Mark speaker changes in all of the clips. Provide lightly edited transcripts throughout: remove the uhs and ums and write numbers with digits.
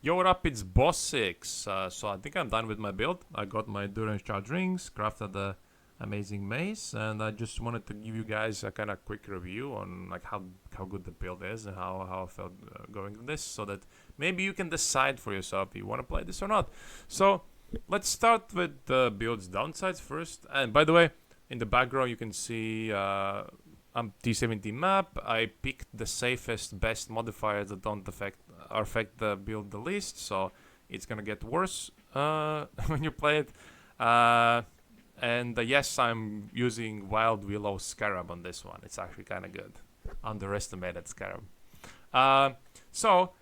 Speaker 1: Yo, what up? It's Boss 6. So I think I'm done with my build. I got my endurance charge rings, crafted the amazing mace, and I just wanted to give you guys a kind of quick review on like how good the build is and how I felt going with this, so that maybe you can decide for yourself if you want to play this or not. So let's start with the build's downsides first. And by the way, in the background you can see I'm T17 Map. I picked the safest, best modifiers that don't affect the build the least, so it's gonna get worse when you play it. And yes, I'm using Wild Willow Scarab on this one. It's actually kind of good. Underestimated Scarab. So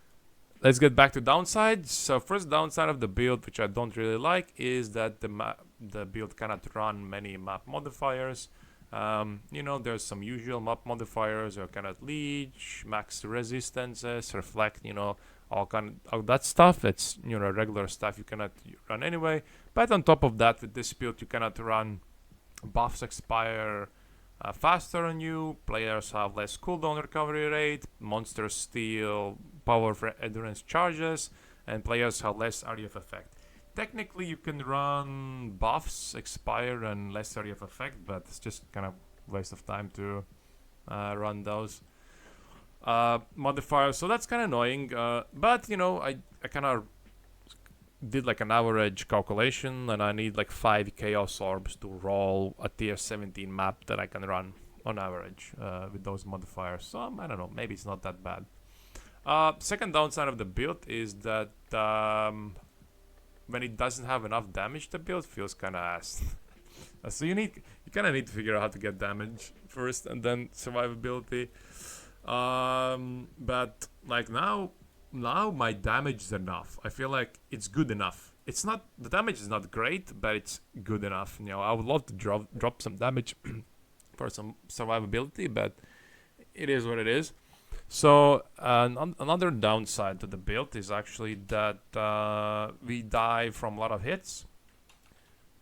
Speaker 1: let's get back to downsides. So first downside of the build, which I don't really like, is that the build cannot run many map modifiers. There's some usual map modifiers, or cannot leech, max resistances, reflect, all that stuff. It's regular stuff you cannot run anyway. But on top of that, with this build you cannot run buffs expire faster on you, players have less cooldown recovery rate, monsters steal power for endurance charges, and players have less RF effect. Technically you can run buffs expire and less area of effect, but it's just kind of waste of time to run those modifiers, so that's kind of annoying. But I kind of did like an average calculation, and I need like 5 chaos orbs to roll a tier 17 map that I can run on average with those modifiers. So I don't know, maybe it's not that bad. Second downside of the build is that when it doesn't have enough damage, the build feels kind of ass. So you kind of need to figure out how to get damage first and then survivability. But like now my damage is enough. I feel like it's good enough. It's not, the damage is not great, but it's good enough. I would love to drop some damage for some survivability, but it is what it is. So another downside to the build is actually that we die from a lot of hits.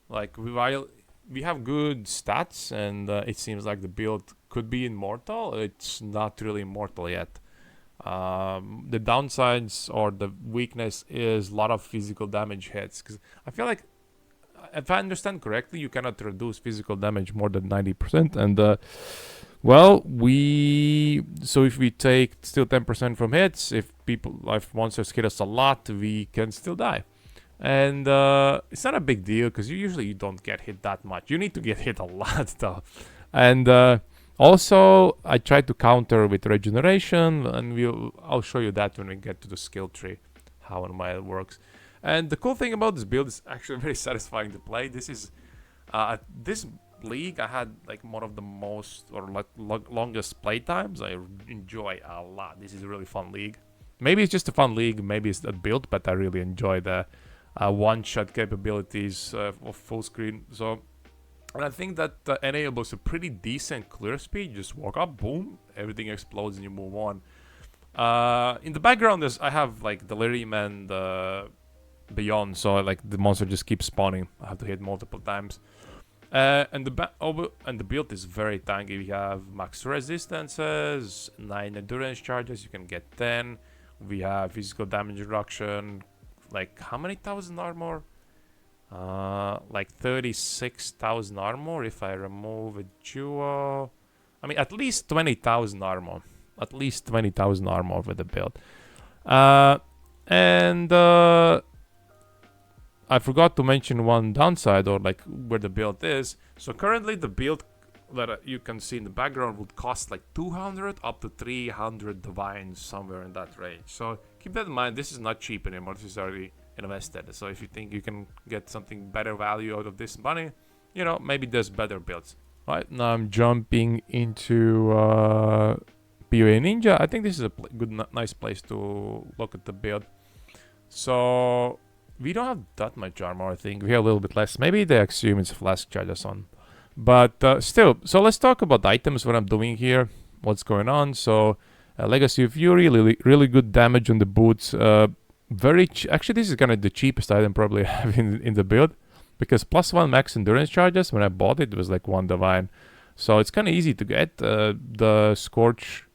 Speaker 1: Like we have good stats, and it seems like the build could be immortal. It's not really immortal yet. The downsides or the weakness is a lot of physical damage hits, because I feel like, if I understand correctly, you cannot reduce physical damage more than 90%, and so if we take still 10% from hits, if monsters hit us a lot, we can still die. And it's not a big deal, because you don't get hit that much. You need to get hit a lot though. And also I tried to counter with regeneration, and I'll show you that when we get to the skill tree, how and why it works. And the cool thing about this build is actually very satisfying to play. This is this league I had like one of the most or like longest play times. I enjoy a lot. This is a really fun league. Maybe it's just a fun league, maybe it's that build, but I really enjoy the one-shot capabilities of full screen. So, and I think that enables a pretty decent clear speed. Just walk up, boom, everything explodes and you move on. In the background I have like Delirium and Beyond, so like the monster just keeps spawning. I have to hit multiple times. And the build is very tanky. We have max resistances, 9 endurance charges, you can get 10. We have physical damage reduction, like how many thousand armor? Like 36,000 armor if I remove a duo. I mean, at least 20,000 armor. At least 20,000 armor with the build. And I forgot to mention one downside, or like where the build is. So currently the build that you can see in the background would cost like 200 up to 300 divines, somewhere in that range. So keep that in mind. This is not cheap anymore. This is already invested. So if you think you can get something better value out of this money, maybe there's better builds. Right, now I'm jumping into PoE Ninja. I think this is a nice place to look at the build. So we don't have that much armor, I think. We have a little bit less. Maybe they assume it's flask charges on. But still, so let's talk about items, what I'm doing here, what's going on. So Legacy of Fury, really good damage on the boots. Actually, this is kind of the cheapest item probably I have in the build, because +1 max endurance charges, when I bought it, was like 1 divine. So it's kind of easy to get. The Scorch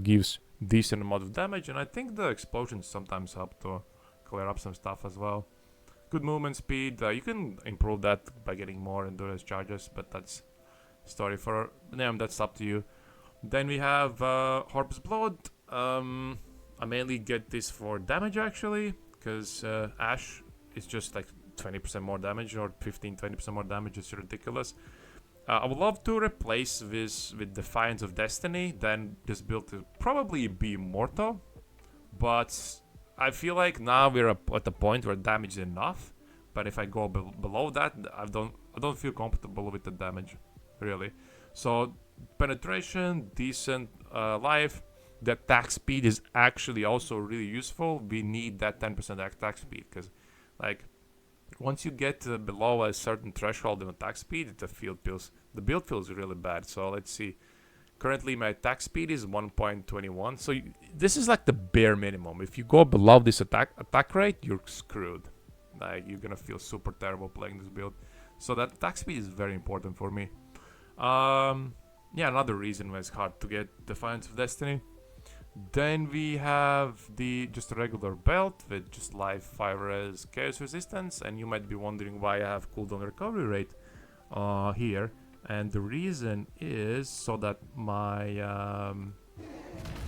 Speaker 1: gives decent amount of damage, and I think the explosions sometimes help to clear up some stuff as well. Good movement speed. You can improve that by getting more endurance charges, but that's story for them. That's up to you. Then we have Harp's Blood. I mainly get this for damage actually, because Ash is just like 20% more damage or 15-20% more damage. It's ridiculous. I would love to replace this with Defiance of Destiny. Then this build will probably be immortal, but I feel like now we're at the point where damage is enough. But if I go below that, I don't feel comfortable with the damage, really. So penetration, decent life. The attack speed is actually also really useful. We need that 10% attack speed, because like once you get below a certain threshold in attack speed, the build feels really bad. So let's see. Currently my attack speed is 1.21. So this is like the bare minimum. If you go below this attack rate, you're screwed. Like you're gonna feel super terrible playing this build. So that attack speed is very important for me. Yeah, another reason why it's hard to get Defiance of Destiny. Then we have just a regular belt with just life, fire res, chaos resistance, and you might be wondering why I have cooldown recovery rate here. And the reason is so that my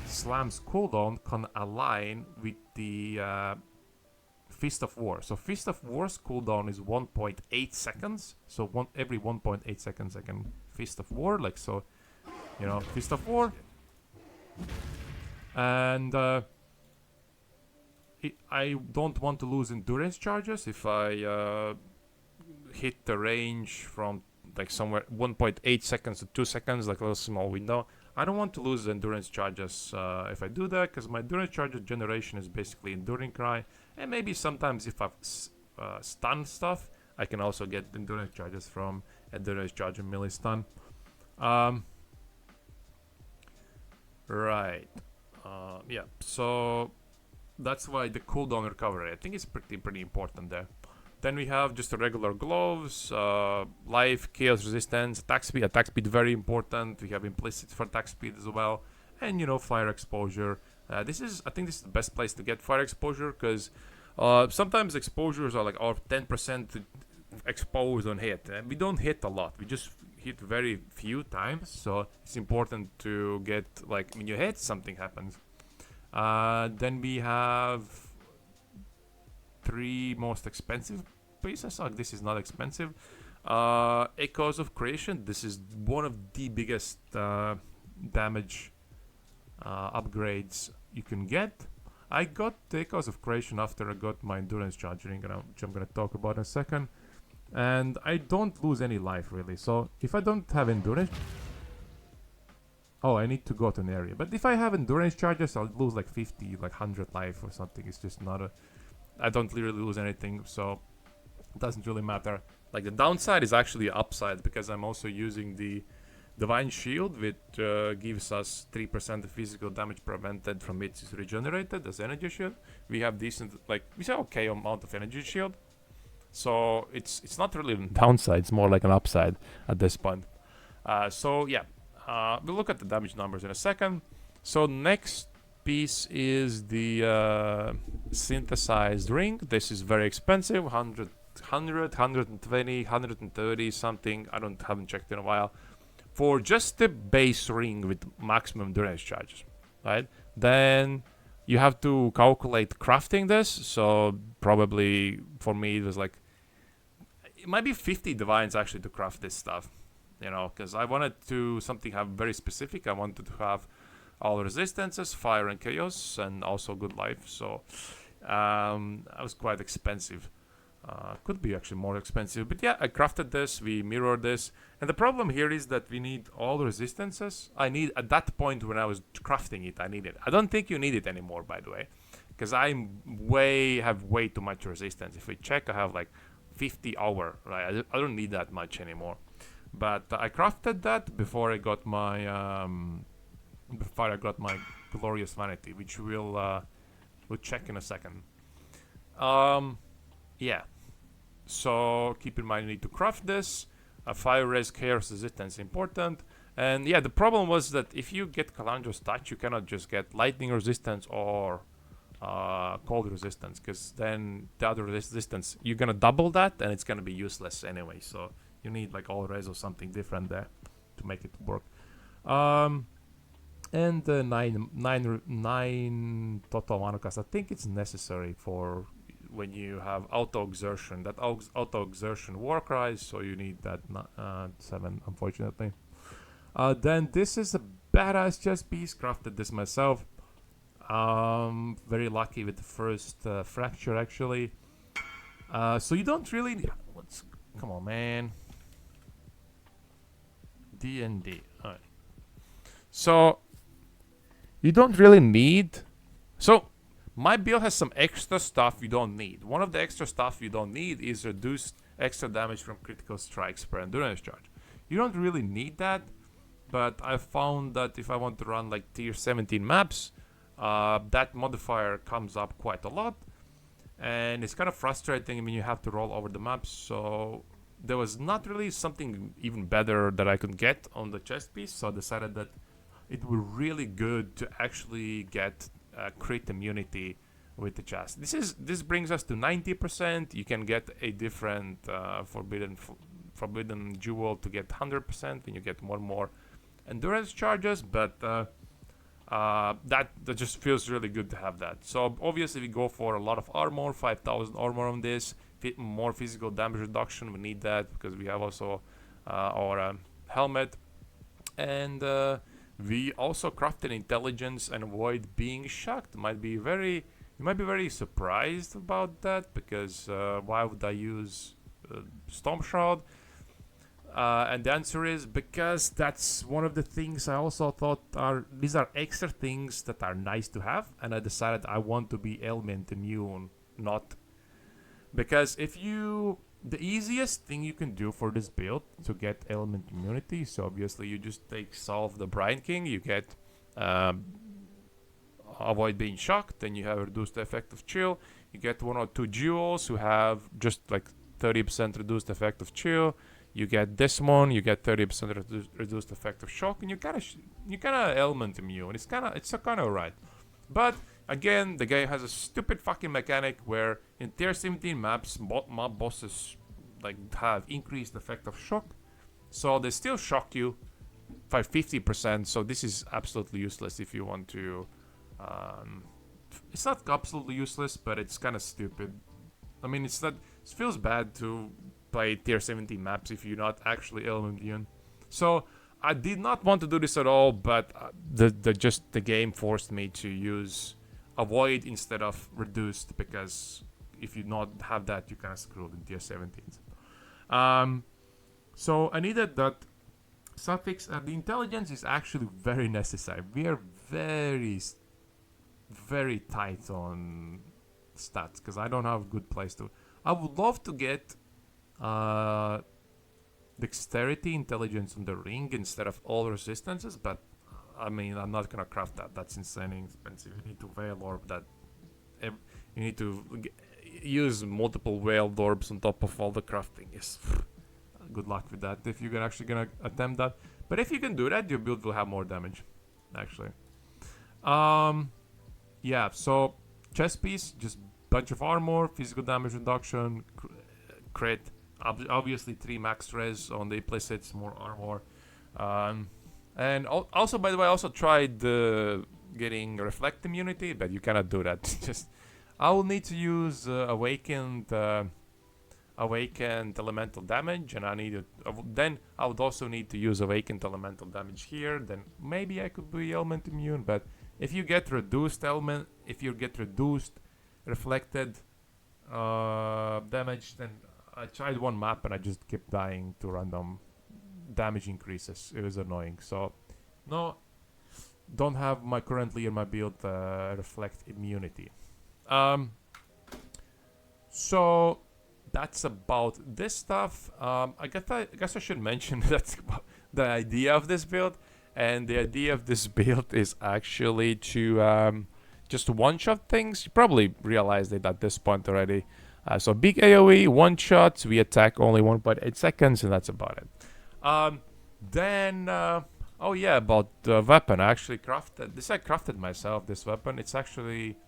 Speaker 1: Slam's cooldown can align with the Fist of War. So Fist of War's cooldown is 1.8 seconds. So every 1.8 seconds I can Fist of War, like so, you know, Fist of War. And I don't want to lose endurance charges if I hit the range from like somewhere 1.8 seconds to 2 seconds, like a little small window. I don't want to lose endurance charges if I do that, because my endurance charges generation is basically Enduring Cry, and maybe sometimes if I've stun stuff, I can also get endurance charges from endurance charge and melee stun. Right. Yeah, so that's why the cooldown recovery, I think, is pretty important there. Then we have just the regular gloves, life, chaos resistance, attack speed. Attack speed very important. We have implicit for attack speed as well, and you know, fire exposure. I think this is the best place to get fire exposure, because sometimes exposures are like 10% exposed on hit, and we don't hit a lot. We just hit very few times, so it's important to get, like, when you hit, something happens. Then we have 3 most expensive pieces. Oh, this is not expensive. Echoes of Creation. This is one of the biggest damage upgrades you can get. I got the Echoes of Creation after I got my endurance charge ring, which I'm gonna talk about in a second. And I don't lose any life really. So if I don't have endurance, I need to go to an area. But if I have endurance charges, I'll lose like 50, like 100 life or something. It's just not I don't really lose anything, so it doesn't really matter. Like, the downside is actually upside, because I'm also using the Divine Shield, which gives us 3% of physical damage prevented from it is regenerated as energy shield. We have decent, like, we say okay amount of energy shield. So it's not really a downside, it's more like an upside at this point. So yeah, we'll look at the damage numbers in a second. So next piece is the synthesized ring. This is very expensive, 100, 120, 130 something. Haven't checked in a while. For just the base ring with maximum endurance charges, right? Then you have to calculate crafting this. So probably for me it was like, it might be 50 divines actually to craft this stuff, you know, because I wanted to have very specific. I wanted to have all resistances, fire and chaos, and also good life. So that was quite expensive. Could be actually more expensive, but yeah, I crafted this. We mirrored this, and the problem here is that we need all resistances. At that point when I was crafting it, I need it. I don't think you need it anymore, by the way, because I have way too much resistance. If we check, I have like 50 hour, right? I don't need that much anymore. But I crafted that before I got my glorious vanity, which we'll check in a second. Yeah. So keep in mind, you need to craft this. Fire res, chaos resistance important. And yeah, the problem was that if you get Calandro's touch, you cannot just get lightning resistance or cold resistance, because then the other resistance, you're gonna double that and it's gonna be useless anyway. So you need like all res or something different there to make it work. And nine total mana cost. I think it's necessary for when you have auto exertion. That auto exertion war cries, so you need that 7, unfortunately. Then this is a badass chest piece. Crafted this myself. Very lucky with the first fracture actually. So you don't really need, come on, man. D&D. Alright. So you don't really need. So my build has some extra stuff you don't need. One of the extra stuff you don't need is reduced extra damage from critical strikes per endurance charge. You don't really need that, but I found that if I want to run like tier 17 maps, that modifier comes up quite a lot, and it's kind of frustrating when you have to roll over the maps. So there was not really something even better that I could get on the chest piece, so I decided that it would be really good to actually get crit immunity with the chest. This brings us to 90%. You can get a different forbidden jewel to get 100%, and you get more endurance charges, but that just feels really good to have that. So obviously we go for a lot of armor, 5,000 armor on this, more physical damage reduction. We need that because we have also our helmet, and we also crafted intelligence and avoid being shocked. You might be very surprised about that, because why would I use Storm Shroud? And the answer is because that's one of the things I also thought these are extra things that are nice to have, and I decided I want to be element immune, not because the easiest thing you can do for this build to get element immunity, so obviously you just solve the Brine King, you get avoid being shocked, then you have reduced effect of chill, you get 1 or 2 jewels who have just like 30% reduced effect of chill, you get this one, you get 30% reduced effect of shock, and you kind of element immune. It's kind of right. But again, the game has a stupid fucking mechanic where in tier 17 maps, mob bosses like have increased effect of shock, so they still shock you by 50%. So this is absolutely useless if you want to. It's not absolutely useless, but it's kind of stupid. I mean, it feels bad to play tier 17 maps if you're not actually element immune. So I did not want to do this at all, but the game forced me to use avoid instead of reduced, because if you not have that, you kind of screwed in tier 17s. So I needed that suffix. The intelligence is actually very necessary. We are very tight on stats because I don't have a good place to. I would love to get dexterity intelligence on the ring instead of all resistances, but I mean, I'm not gonna craft that. That's insanely expensive. You need to veil orb that. You need to use multiple veiled orbs on top of all the crafting. Yes. Good luck with that if you're actually gonna attempt that. But if you can do that, your build will have more damage, actually. Yeah. So chest piece, just bunch of armor, physical damage reduction, crit. Obviously 3 max res on the implicits, more armor. And also, by the way, I also tried getting reflect immunity, but you cannot do that. Just I will need to use awakened elemental damage, and then I would also need to use awakened elemental damage here. Then maybe I could be element immune. But if you get reduced reflected damage, then I tried one map and I just kept dying to random damage increases. It was annoying. So no, don't have currently in my build reflect immunity. So that's about this stuff. I guess I should mention that's about the idea of this build, and the idea of this build is actually to just one-shot things. You probably realized it at this point already. So big AoE, one-shots, we attack only 1.8 seconds, and that's about it. Then, oh yeah, about the weapon. I actually crafted myself, this weapon. It's actually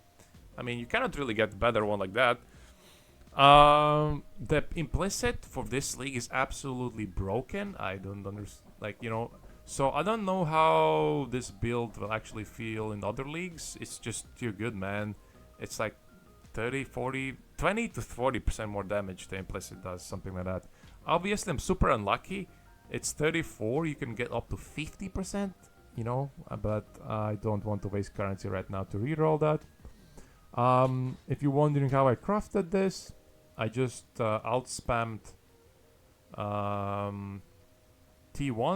Speaker 1: I mean, you cannot really get better one like that. The implicit for this league is absolutely broken. I don't understand, like, you know, so I don't know how this build will actually feel in other leagues. It's just too good, man. It's like 30, 40, 20 to 40% more damage the implicit does, something like that. Obviously, I'm super unlucky. It's 34, you can get up to 50%, you know, but I don't want to waste currency right now to reroll that. If you're wondering how I crafted this, I just out-spammed T1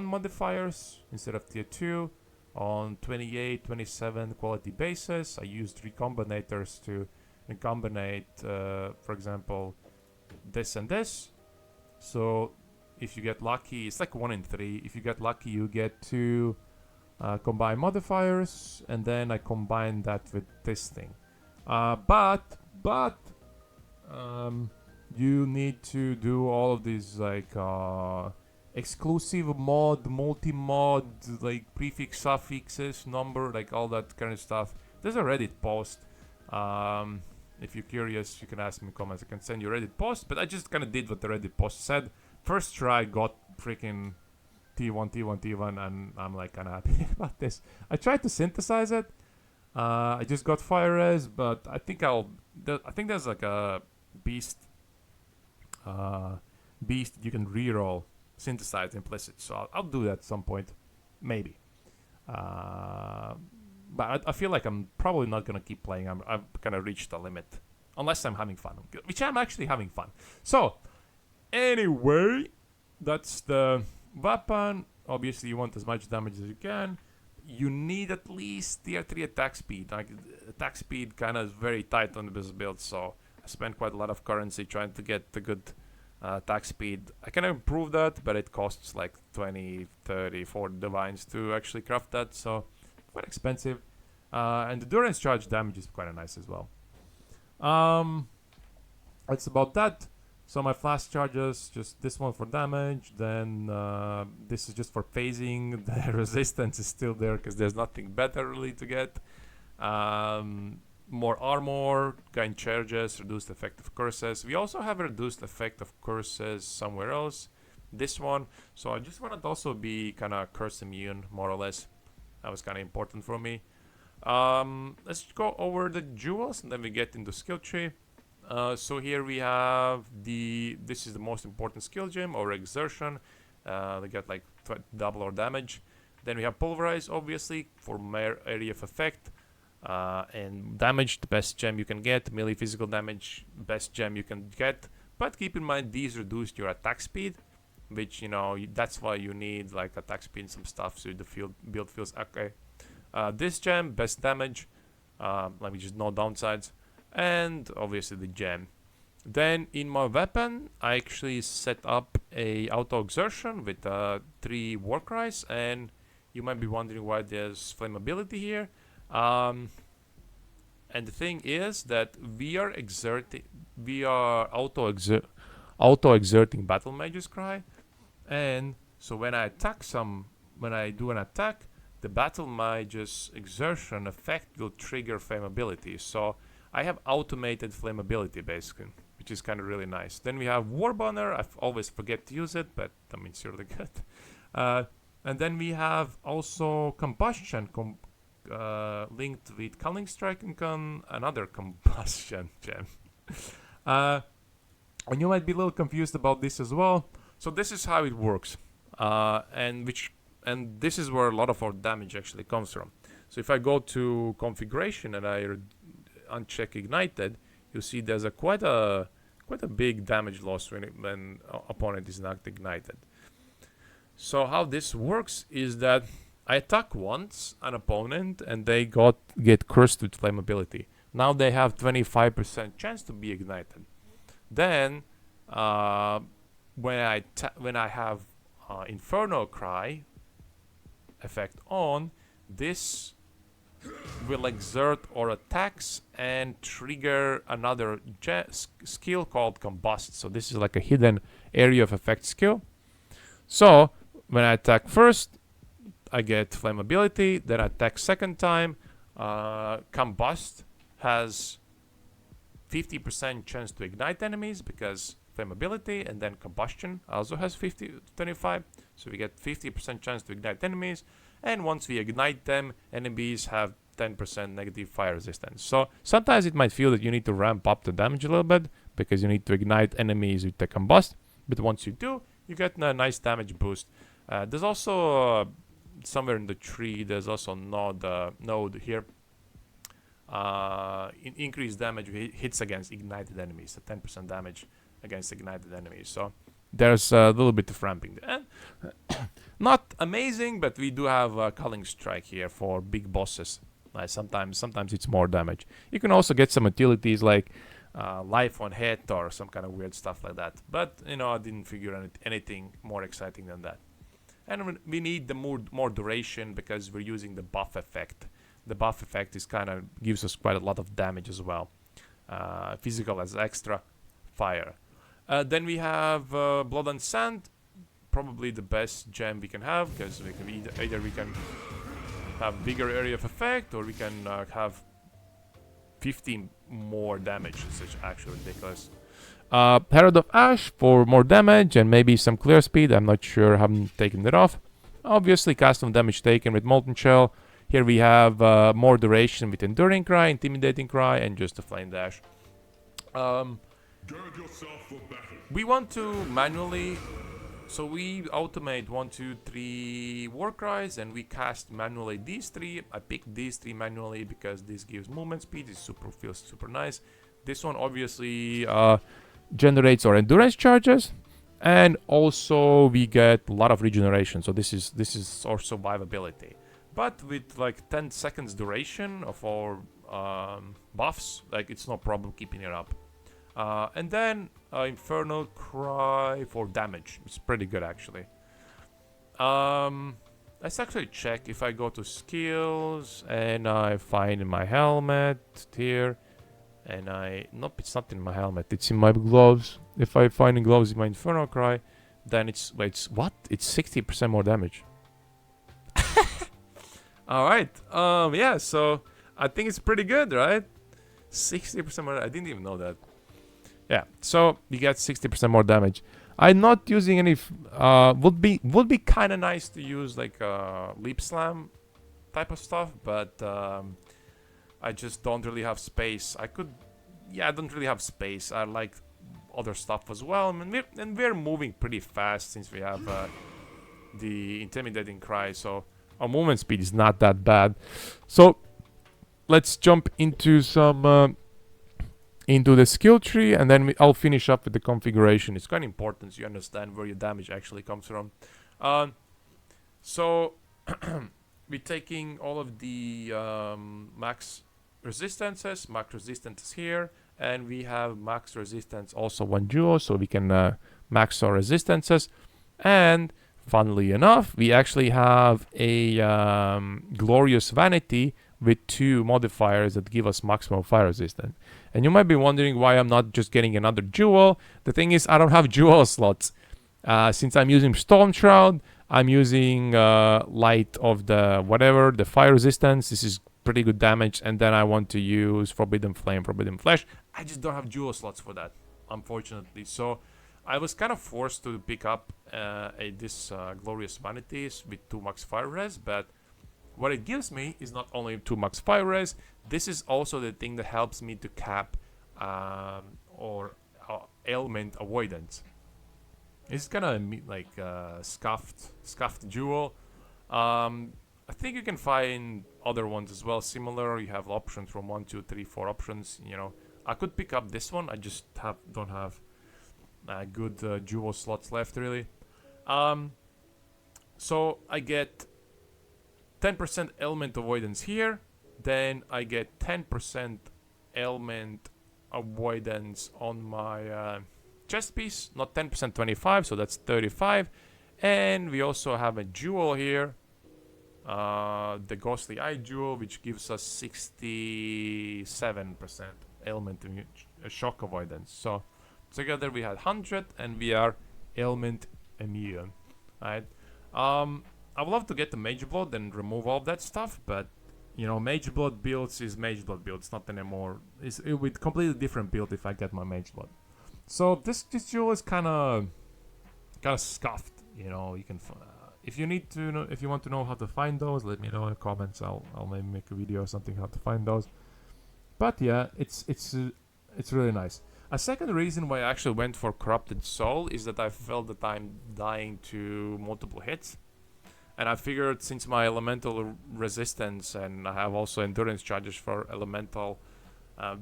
Speaker 1: modifiers instead of Tier 2 on 28, 27 quality bases. I used recombinators to recombinate, for example, this and this. So if you get lucky, it's like 1 in 3. If you get lucky, you get 2 combined modifiers, and then I combine that with this thing. But you need to do all of these like exclusive mod, multi-mod, like prefix, suffixes, number, like all that kind of stuff. There's a Reddit post. If you're curious, you can ask me in comments. I can send you a Reddit post, but I just kind of did what the Reddit post said. First try, got freaking T1, and I'm like kind of happy about this. I tried to synthesize it. I just got fire res, but I think I think there's like a beast you can reroll synthesized implicit, so I'll do that at some point, maybe. But I feel like I'm probably not gonna keep playing. I've kind of reached the limit, unless I'm having fun, which I'm actually having fun. So anyway, that's the weapon. Obviously, you want as much damage as you can. You need at least tier 3 attack speed. Like, attack speed kind of is very tight on this build, so I spent quite a lot of currency trying to get the good attack speed. I can improve that, but it costs like 20, 30, 40 divines to actually craft that, so quite expensive. And the endurance charge damage is quite nice as well. That's about that. So my flash charges, just this one for damage, then this is just for phasing. The resistance is still there because there's nothing better really to get. More armor, gain charges, reduced effect of curses. We also have a reduced effect of curses somewhere else. This one. So I just wanted to also be kind of curse immune, more or less. That was kind of important for me. Let's go over the jewels and then we get into skill tree. So here we have this is the most important skill gem, or exertion. They get like double our damage. Then we have pulverize, obviously, for mere area of effect. And damage, the best gem you can get. Melee physical damage, best gem you can get. But keep in mind, these reduce your attack speed, which, you know, that's why you need like attack speed and some stuff so the build feels okay. This gem, best damage, let me just no downsides. And obviously the gem. Then in my weapon, I actually set up a auto exertion with 3 war cries, and you might be wondering why there's flammability here. And the thing is that we are auto exerting battle mage's cry, and so when I do an attack, the battle mage's exertion effect will trigger flammability. So I have automated flammability basically, which is kind of really nice. Then we have Warbanner. I always forget to use it, but I mean it's really good. And then we have also combustion linked with Culling Strike and another combustion gem. And you might be a little confused about this as well. So this is how it works, and this is where a lot of our damage actually comes from. So if I go to configuration and I uncheck ignited, you see there's quite a big damage loss when opponent is not ignited. So how this works is that I attack once an opponent and they get cursed with flammability. Now they have 25% chance to be ignited. Then when I have Inferno Cry effect on, this will exert or attacks and trigger another skill called Combust. So this is like a hidden area of effect skill. So when I attack first, I get flammability. Then I attack second time. Combust has 50% chance to ignite enemies because flammability, and then combustion also has 25, so we get 50% chance to ignite enemies, and once we ignite them, enemies have 10% negative fire resistance. So sometimes it might feel that you need to ramp up the damage a little bit because you need to ignite enemies with the combust, but once you do, you get a nice damage boost. There's also somewhere in the tree, there's also node here. Increased damage hits against ignited enemies, so 10% damage against ignited enemies. So there's a little bit of ramping there. Not amazing, but we do have Culling Strike here for big bosses. Sometimes it's more damage. You can also get some utilities like life on hit or some kind of weird stuff like that. But you know, I didn't figure anything more exciting than that. And we need the more duration because we're using the buff effect. The buff effect is gives us quite a lot of damage as well. Physical as extra, fire. Then we have Blood and Sand, probably the best gem we can have because we can either we can have bigger area of effect or we can have 15 more damage. It's actually ridiculous. Herald of Ash for more damage and maybe some clear speed. I'm not sure. I haven't taken it off. Obviously, custom damage taken with Molten Shell. Here we have more duration with Enduring Cry, Intimidating Cry, and just a Flame Dash. We want to manually, so we automate 1, 2, 3 War Cries, and we cast manually these 3. I picked these 3 manually because this gives movement speed. It feels super nice. This one obviously generates our endurance charges, and also we get a lot of regeneration. So this is our survivability. But with like 10 seconds duration of our buffs, like it's no problem keeping it up. And then Infernal Cry for damage. It's pretty good actually. Let's actually check if I go to skills and I find in my helmet here. And nope, it's not in my helmet, it's in my gloves. If I find in gloves in my Infernal Cry, then it's 60% more damage. Alright, yeah, so I think it's pretty good, right? 60% more, I didn't even know that. Yeah, so you get 60% more damage. I'm not using any, would be kind of nice to use like Leap Slam type of stuff, but I just don't really have space. I don't really have space. I like other stuff as well. And we're moving pretty fast since we have the Intimidating Cry, so our movement speed is not that bad. So let's jump into some into the skill tree, and then I'll finish up with the configuration. It's kind of important so you understand where your damage actually comes from. So we're taking all of the max resistances here, and we have max resistance also 1 duo, so we can max our resistances. And funnily enough, we actually have a glorious vanity with 2 modifiers that give us maximum fire resistance. And you might be wondering why I'm not just getting another jewel. The thing is, I don't have jewel slots. Since I'm using Storm Shroud, I'm using light of the fire resistance. This is pretty good damage, and then I want to use Forbidden Flame, Forbidden Flesh. I just don't have jewel slots for that, unfortunately. So I was kind of forced to pick up this Glorious Vanities with 2 max fire res, but what it gives me is not only 2 max fire res, this is also the thing that helps me to cap or ailment avoidance. It's kind of like scuffed jewel. I think you can find other ones as well, similar. You have options from 1, 2, 3, 4 options. You know, I could pick up this one. I just don't have good jewel slots left, really. So I get 10% ailment avoidance here. Then I get 10% ailment avoidance on my chest piece. Not 10%, 25, so that's 35. And we also have a jewel here. The Ghostly Eye Jewel, which gives us 67% ailment shock avoidance. So together we had 100, and we are ailment immune. Right? I would love to get the Mage Blood and remove all of that stuff, but you know, Mage Blood builds is Mage Blood build. It's not anymore. It with completely different build if I get my Mage Blood. So this jewel is kind of scuffed. You know, you can if you need to know, if you want to know how to find those, let me know in the comments. I'll maybe make a video or something how to find those. But yeah, it's really nice. A second reason why I actually went for Corrupted Soul is that I felt that I'm dying to multiple hits. And I figured since my elemental resistance and I have also endurance charges for elemental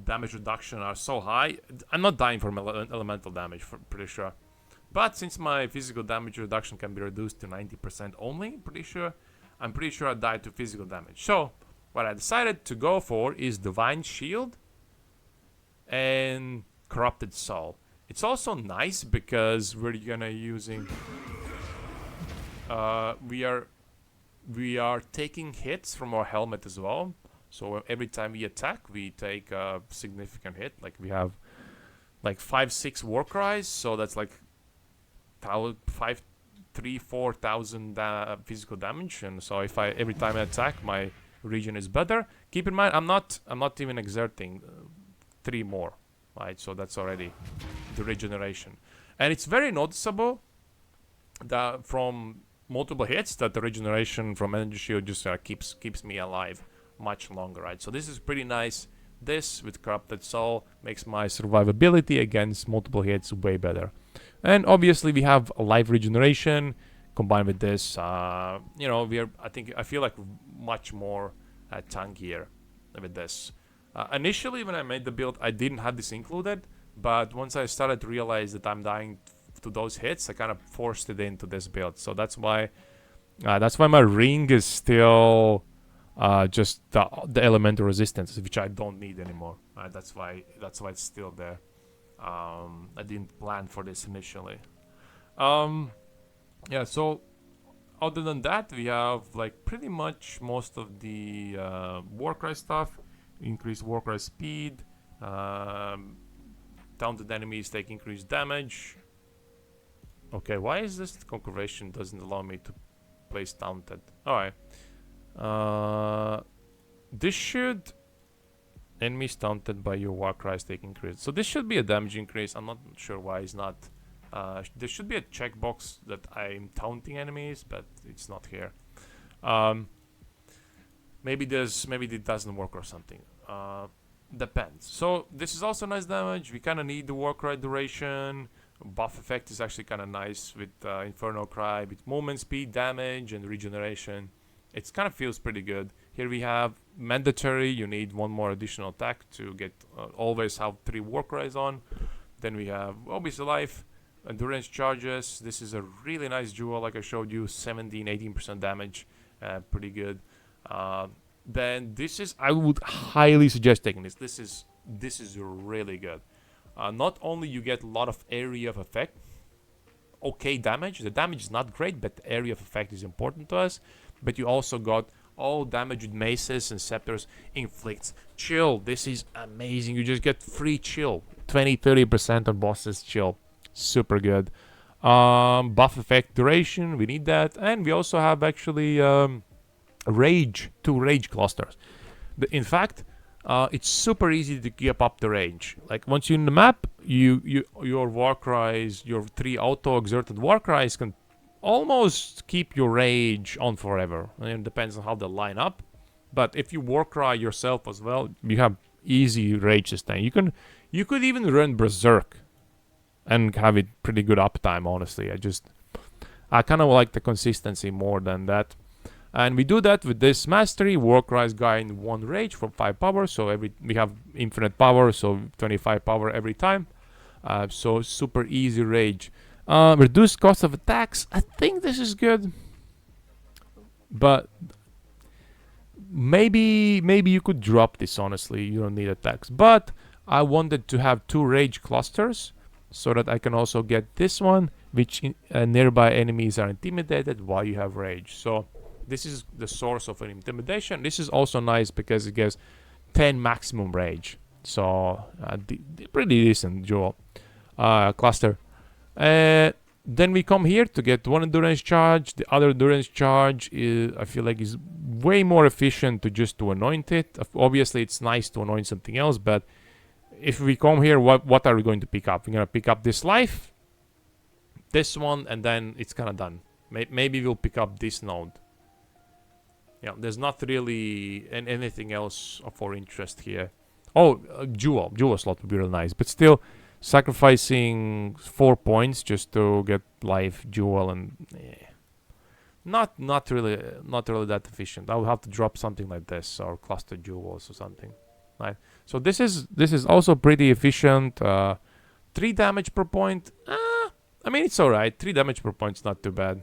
Speaker 1: damage reduction are so high, I'm not dying from elemental damage, pretty sure. But since my physical damage reduction can be reduced to 90% only, I'm pretty sure I died to physical damage. So what I decided to go for is Divine Shield and Corrupted Soul. It's also nice because we're gonna using we are taking hits from our helmet as well. So every time we attack, we take a significant hit. Like we have like 5-6 war cries, so that's like 4,000 physical damage. And so if every time I attack, my region is better. Keep in mind, I'm not even exerting 3 more, right? So that's already the regeneration, and it's very noticeable that from multiple hits that the regeneration from energy shield just keeps me alive much longer, right? So this is pretty nice. This with Corrupted Soul makes my survivability against multiple hits way better. And obviously we have a life regeneration combined with this. You know, I feel like much more tankier with this. Initially when I made the build, I didn't have this included, but once I started to realize that I'm dying to those hits, I kind of forced it into this build. So that's why my ring is still just the elemental resistance, which I don't need anymore. That's why it's still there. I didn't plan for this initially. Yeah, so other than that, we have like pretty much most of the Warcry stuff. Increased Warcry speed, taunted enemies take increased damage. Okay, why is this configuration doesn't allow me to place taunted? Alright. This should... Enemies taunted by your war cries take increase. So this should be a damage increase. I'm not sure why it's not. There should be a checkbox that I'm taunting enemies, but it's not here. Maybe it doesn't work or something. Depends. So this is also nice damage. We kind of need the war cry duration. Buff effect is actually kind of nice with Inferno Cry, with movement speed, damage, and regeneration. It kind of feels pretty good. Here we have mandatory. You need 1 more additional attack to get always have 3 war cries on. Then we have obviously life, endurance charges. This is a really nice jewel, like I showed you, 17-18% damage, pretty good. Then this is, I would highly suggest taking this. This is really good. Not only you get a lot of area of effect, okay damage. The damage is not great, but the area of effect is important to us. But you also got all damage with maces and scepters, inflicts chill. This is amazing. You just get free chill, 20-30% on bosses chill, super good. Buff effect duration, we need that, and we also have actually rage, 2 rage clusters. In fact, it's super easy to keep up the rage. Like once you're in the map, your war cries, your 3 auto exerted war cries can almost keep your rage on forever. I mean, it depends on how they line up, but if you war cry yourself as well, you have easy rage sustain. You could even run berserk and have it pretty good uptime. Honestly, I kind of like the consistency more than that. And we do that with this mastery. War cries gain 1 rage for 5 power, so we have infinite power, so 25 power every time. So super easy rage. Reduced cost of attacks. I think this is good, but maybe you could drop this. Honestly, you don't need attacks. But I wanted to have 2 rage clusters so that I can also get this one, which nearby enemies are intimidated while you have rage. So this is the source of an intimidation. This is also nice because it gives 10 maximum rage. So pretty decent jewel cluster. Then we come here to get one endurance charge. The other endurance charge is, I feel like, is way more efficient to anoint it. Obviously, it's nice to anoint something else, but if we come here, what are we going to pick up? We're gonna pick up this life, this one, and then it's kind of done. Maybe we'll pick up this node. Yeah, there's not really anything else of our interest here. Oh, jewel slot would be real nice, but still, sacrificing 4 points just to get life, jewel, and not really that efficient. I would have to drop something like this or cluster jewels or something, right? So this is also pretty efficient. 3 damage per point. I mean, it's alright. 3 damage per point is not too bad.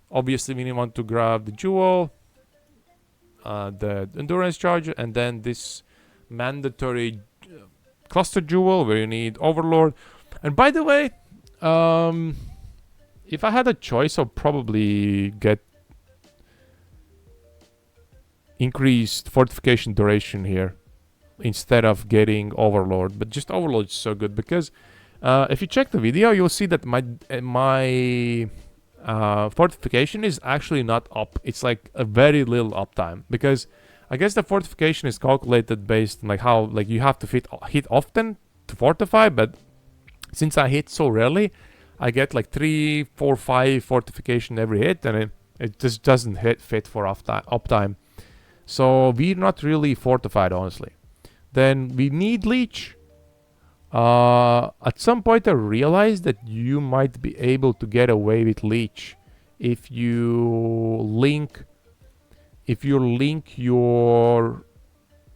Speaker 1: Obviously, we want to grab the jewel, the endurance charge, and then this mandatory cluster jewel where you need overlord. And by the way, if I had a choice, I'll probably get increased fortification duration here instead of getting overlord. But just overlord is so good because if you check the video, you'll see that my fortification is actually not up. It's like a very little uptime because I guess the fortification is calculated based on like how like you have to hit often to fortify, but since I hit so rarely, I get like 3, 4, 5 fortification every hit, and it just doesn't fit for uptime. So we're not really fortified, honestly. Then we need leech. At some point I realized that you might be able to get away with leech if you link your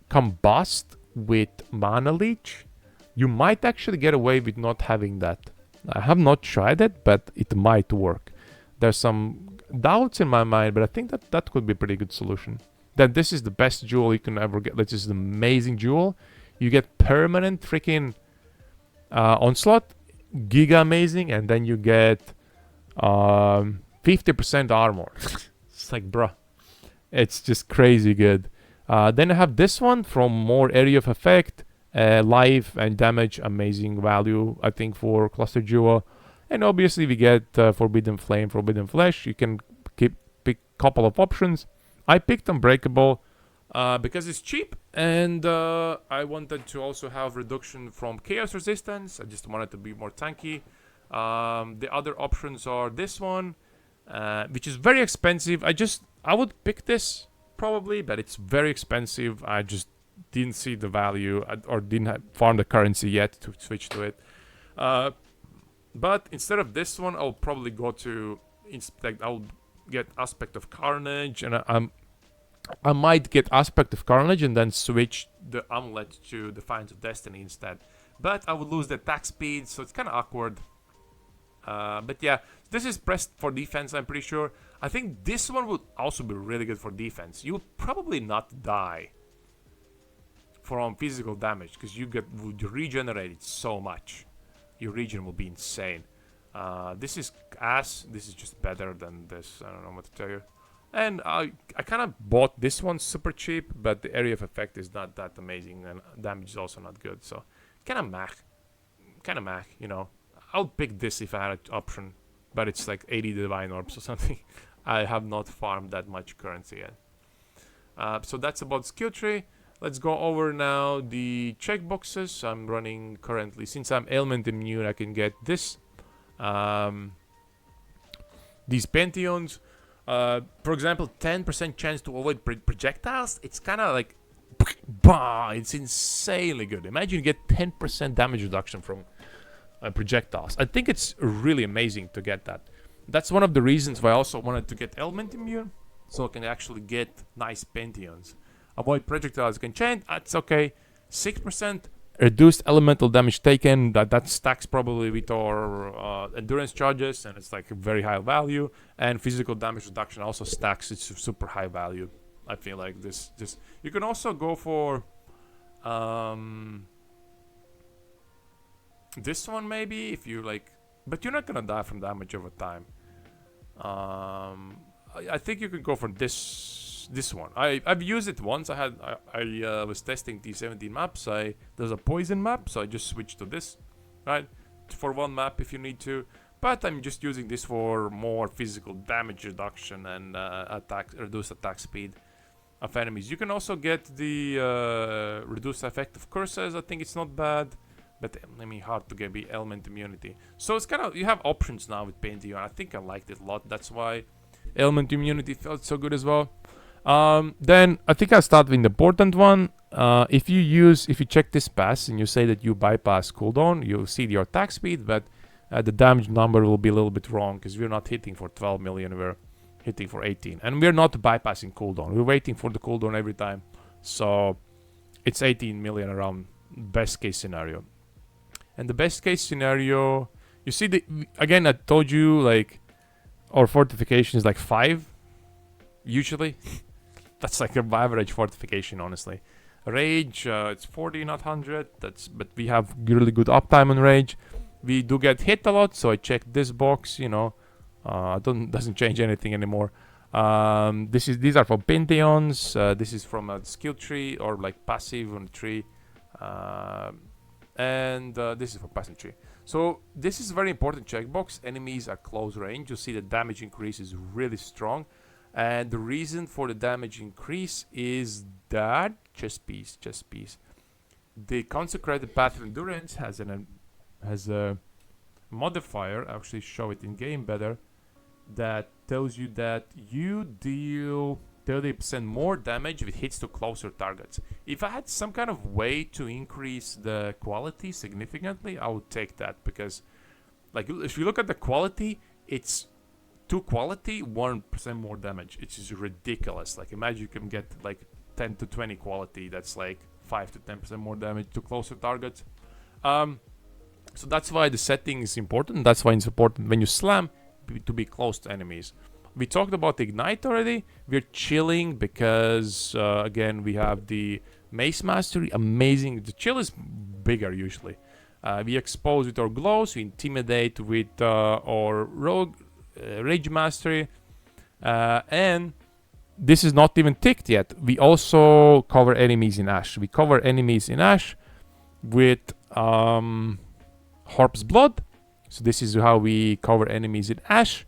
Speaker 1: combust with mana leech. You might actually get away with not having that. I have not tried it, but it might work. There's some doubts in my mind, but I think that could be a pretty good solution. Then this is the best jewel you can ever get. This is an amazing jewel. You get permanent freaking onslaught, giga amazing, and then you get 50% armor. It's like, bruh, it's just crazy good. Then I have this one from more area of effect, life and damage, amazing value, I think, for cluster jewel. And obviously we get forbidden flame, forbidden flesh. You can pick a couple of options. I picked unbreakable because it's cheap, and I wanted to also have reduction from chaos resistance. I just wanted to be more tanky. The other options are this one, which is very expensive. I would pick this probably, but it's very expensive. I just didn't see the value or didn't farm the currency yet to switch to it. But instead of this one, I'll probably go to inspect. I'll get Aspect of Carnage, and I might get Aspect of Carnage and then switch the Amulet to Defiance of Destiny instead. But I would lose the attack speed, so it's kind of awkward. But yeah, this is pressed for defense, I'm pretty sure. I think this one would also be really good for defense. You would probably not die from physical damage because you regenerate it so much. Your regen will be insane. This is ass. This is just better than this. I don't know what to tell you. And I kind of bought this one super cheap, but the area of effect is not that amazing, and damage is also not good. So kind of meh, you know. I'll pick this if I had an option, but it's like 80 divine orbs or something. I have not farmed that much currency yet. So that's about skill tree. Let's go over now the checkboxes. I'm running currently, since I'm ailment immune, I can get this. These Pantheons. For example, 10% chance to avoid projectiles. It's kind of like, bah, it's insanely good. Imagine you get 10% damage reduction from projectiles. I think it's really amazing to get that. That's one of the reasons why I also wanted to get ailment immune, so I can actually get nice Pantheons. Avoid projectiles can change. That's okay. 6% reduced elemental damage taken. That stacks probably with our endurance charges, and it's like a very high value. And physical damage reduction also stacks. It's super high value. I feel like this. Just you can also go for this one maybe if you like, but you're not gonna die from damage over time. I think you could go for this one. I've used it once. I was testing T17 maps. There's a poison map, so I just switched to this, right? for one map if you need to. But I'm just using this for more physical damage reduction and reduced attack speed of enemies. You can also get the reduced effect of curses. I think it's not bad, but I mean hard to get the element immunity. So it's kind of, you have options now with Pantheon. I think I liked it a lot. That's why element immunity felt so good as well. Then I think I'll start with the important one. If you check this pass and you say that you bypass cooldown, you'll see your attack speed, but the damage number will be a little bit wrong because we're not hitting for 12 million, we're hitting for 18. And we're not bypassing cooldown, we're waiting for the cooldown every time. So it's 18 million around best case scenario. And the best case scenario, you see, again, I told you, like, our fortification is like 5, usually. That's like an average fortification, honestly. Rage, it's 40, not 100. But we have really good uptime on rage. We do get hit a lot, so I checked this box. You know, doesn't change anything anymore. These are for Pantheons. This is from a skill tree or like passive on a tree, and this is for passive tree. So this is a very important checkbox. Enemies are close range. You see the damage increase is really strong. And the reason for the damage increase is that chest piece. The Consecrated Path of Endurance has a modifier. I'll actually show it in game better. That tells you that you deal 30% more damage if it hits to closer targets. If I had some kind of way to increase the quality significantly, I would take that, because, like, if you look at the quality, it's 2 quality, 1% more damage. It's just ridiculous. Like, imagine you can get like 10 to 20 quality. That's like 5 to 10% more damage to closer targets. So that's why the setting is important. That's why it's important when you slam to be close to enemies. We talked about Ignite already. We're chilling because, again, we have the Mace Mastery. Amazing. The chill is bigger usually. We expose with our glows. We intimidate with our rogue. Rage Mastery, and this is not even ticked yet. We also cover enemies in Ash. We cover enemies in Ash with Harp's Blood. So this is how we cover enemies in Ash.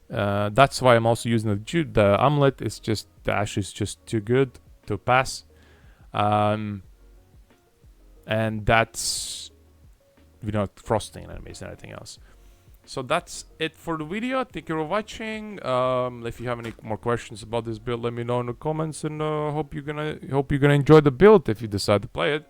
Speaker 1: That's why I'm also using the amulet. It's just the Ash is just too good to pass, and that's without frosting enemies and everything else. So that's it for the video. Thank you for watching. If you have any more questions about this build, let me know in the comments, and hope you're gonna enjoy the build if you decide to play it.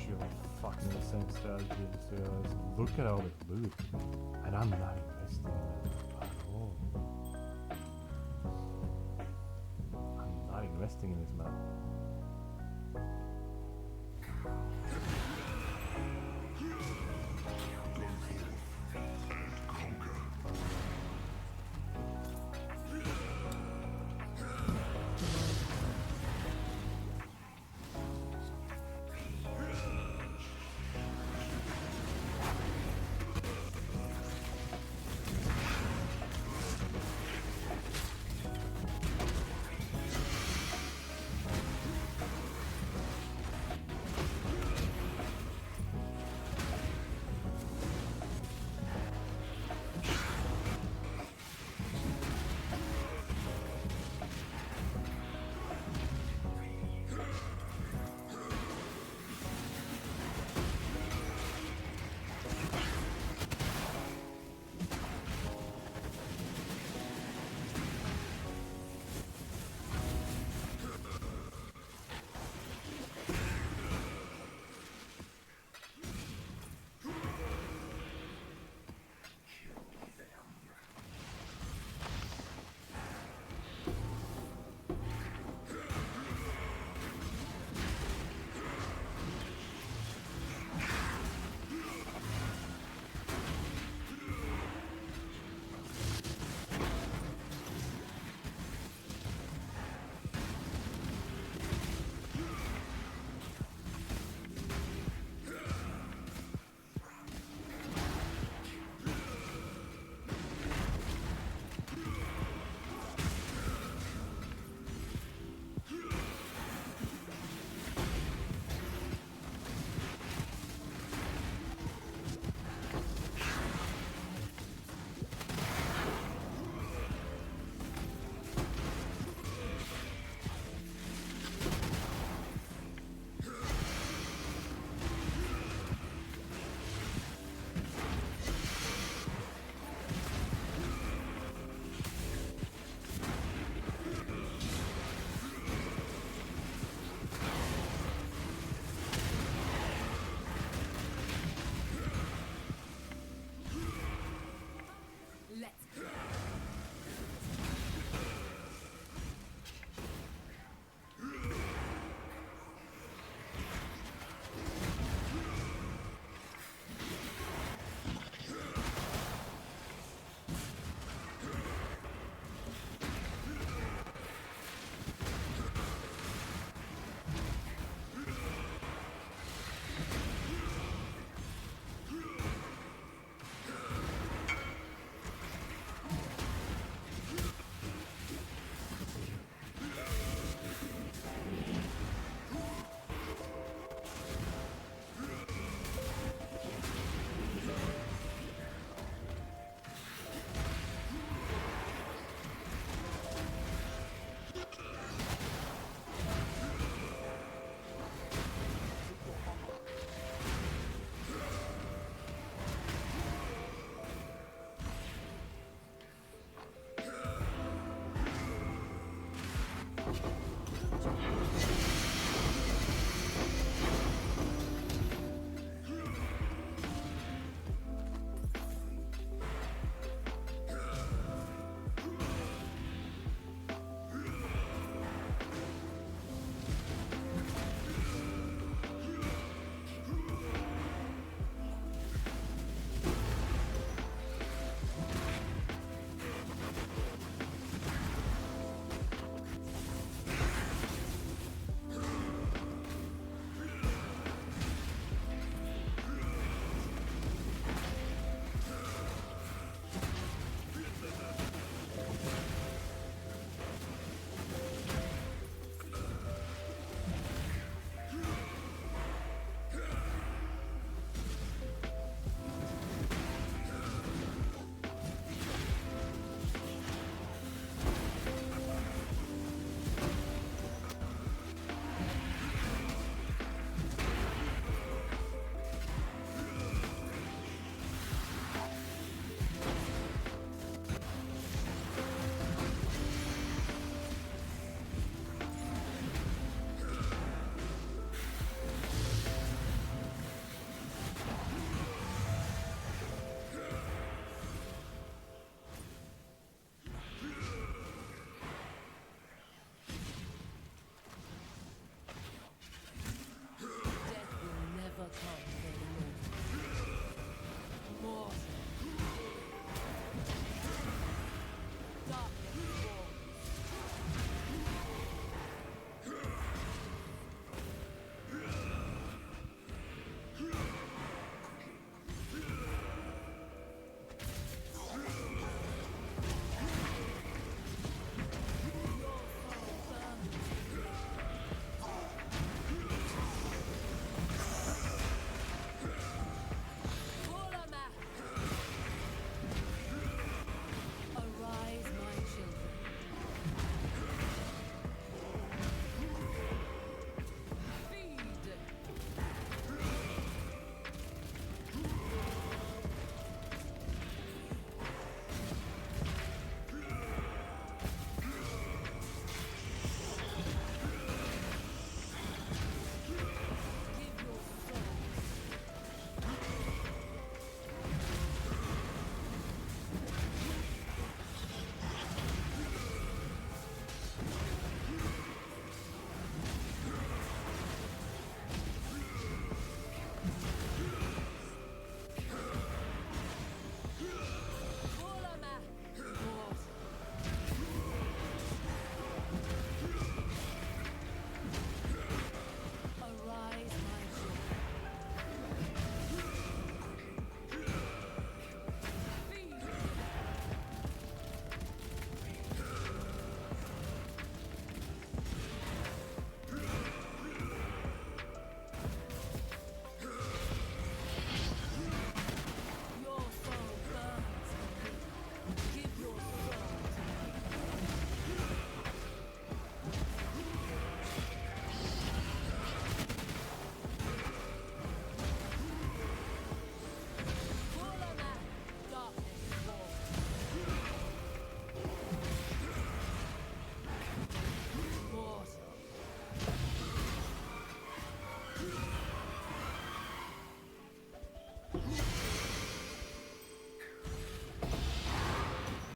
Speaker 1: literally fucking the same strategy. I just realized. Look at all the loot. And I'm not investing in it at all. I'm not investing in this map.